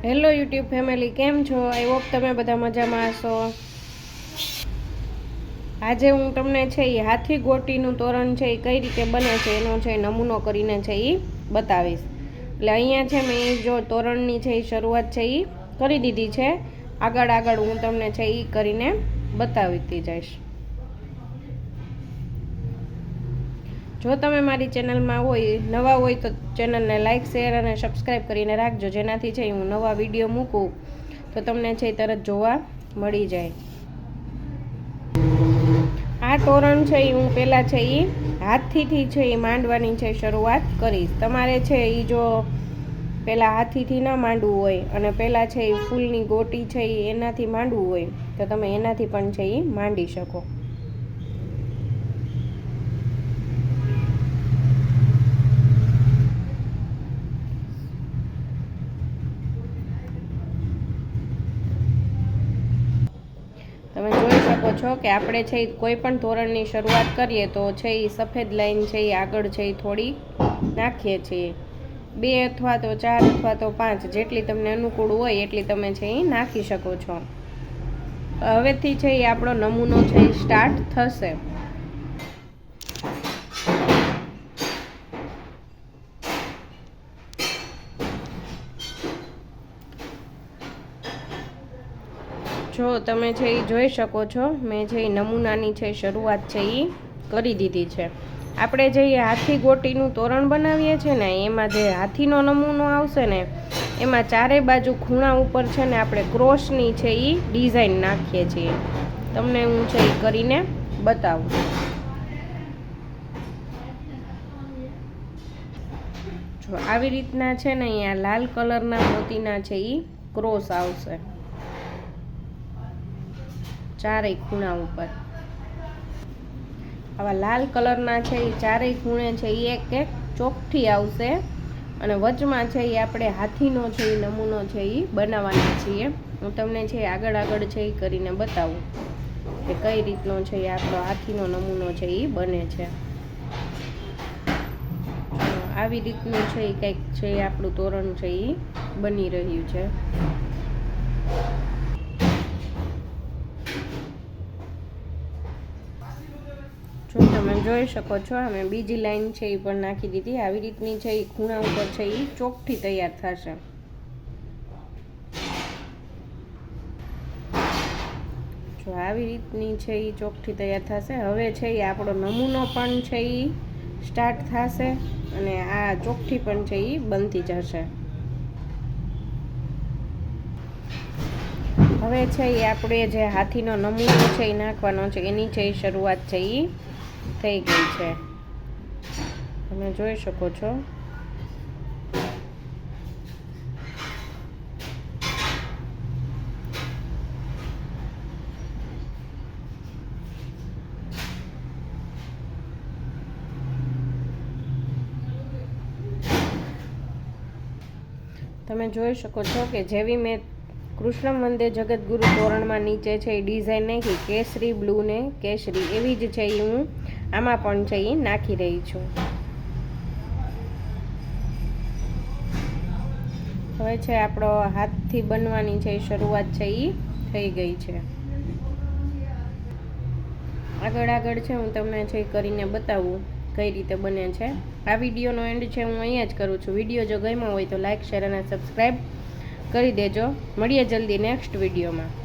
Hello YouTube family, કેમ છો? I hope તમે બધા મજામાં હશો. આજે હું તમને છે એ હાથી ગોટીનું તોરણ છે એ કઈ રીતે બને છે એનો છે નમૂનો કરીને છે એ બતાવીશ. એટલે અહીંયા છે મેં જો તોરણની છે એ શરૂઆત છે એ કરી દીધી છે. આગળ હું તમને છે એ કરીને બતાવતી જઈશ. જો તમે મારી ચેનલમાં નવા હોય તો ચેનલને લાઇક, શેર અને સબસ્ક્રાઈબ કરીને રાખજો, જેનાથી છે હું નવા વિડીયો મૂકું તો તમને છે તરત જોવા મળી જાય. આ તોરણ છે એ હું પહેલાં છે એ હાથીથી છે એ માંડવાની છે શરૂઆત કરીશ. તમારે છે એ જો પહેલાં હાથીથી ન માંડવું હોય અને પહેલાં છે એ ફૂલની ગોટી છે એ એનાથી માંડવું હોય તો તમે એનાથી પણ છે એ માંડી શકો. તમે જોઈ શકો છો કે આપણે છે કોઈ પણ તોરણની શરૂઆત કરીએ તો છે એ સફેદ લાઈન છે એ આગળ છે એ થોડી નાખીએ છીએ. 2 અથવા તો 4 અથવા તો 5 જેટલી તમને અનુકૂળ હોય એટલી તમે છે એ નાખી શકો છો. હવેથી છે એ આપણો નમૂનો છે એ સ્ટાર્ટ થશે. જો તમે છે એ જોઈ શકો છો, મેં જે નમૂનાની છે શરૂઆત છે એ કરી દીધી છે. આપણે જે હાથી ગોટીનું તોરણ બનાવીએ છીએ ને એમાં જે હાથીનો નમૂનો આવશે ને એમાં ચારે બાજુ ખૂણા ઉપર છે ને આપણે ક્રોસની છે એ ડિઝાઇન નાખીએ છીએ. તમને હું છે એ કરીને બતાવું. જો આવી રીતના છે ને અહીંયા લાલ કલરના મોતીના છે એ ક્રોસ આવશે ચારેય ખૂણા ઉપર. આવા લાલ કલરના છે એ ચારેય ખૂણે છે એ એક એક ચોકઠી આવશે અને વચમાં છે એ આપણે હાથીનો છે એ નમૂનો છે એ બનાવવાના છીએ. હું તમને છે આગળ છે એ કરીને બતાવું કે કઈ રીતનો છે એ આપણો હાથીનો નમૂનો છે એ બને છે. આવી રીતનું છે એ કંઈક છે એ આપણું તોરણ છે એ બની રહ્યું છે. જો તમે જોઈ શકો છો, અમે બીજી લાઈન છે એ પણ નાખી દીધી. આવી રીતની છે એ ખૂણા ઉપર છે એ ચોકઠી તૈયાર થશે. જો આવી રીતની છે એ ચોકઠી તૈયાર થશે. હવે છે એ આપણો નમૂનો પણ છે એ સ્ટાર્ટ થશે અને આ ચોકઠી પણ છે એ બનતી જશે. હવે છે એ આપણે જે હાથીનો નમૂનો છે એ નાખવાનો છે એની છે એ શરૂઆત છે એ થઈ ગઈ છે. તમે જોઈ શકો છો. તમે જોઈ શકો છો કે જેવી મેં કૃષ્ણ મંદિર જગતગુરુ તોરણમાં નીચે છે એ ડિઝાઇન નાખી કેસરી, બ્લુ ને કેસરી, એવી જ છે એ હું આમાં પણ છે એ નાખી રહી છું. હવે છે આપણો હાથથી બનવાની છે એ શરૂઆત છે એ થઈ ગઈ છે. આગળ છે હું તમને છે કરીને બતાવું કઈ રીતે બને છે. આ વિડીયોનો એન્ડ છે હું અહીંયા જ કરું છું. વિડીયો જો ગમ્યો હોય તો લાઇક, શેર અને સબસ્ક્રાઈબ કરી દેજો. મળીએ જલ્દી નેક્સ્ટ વિડીયોમાં.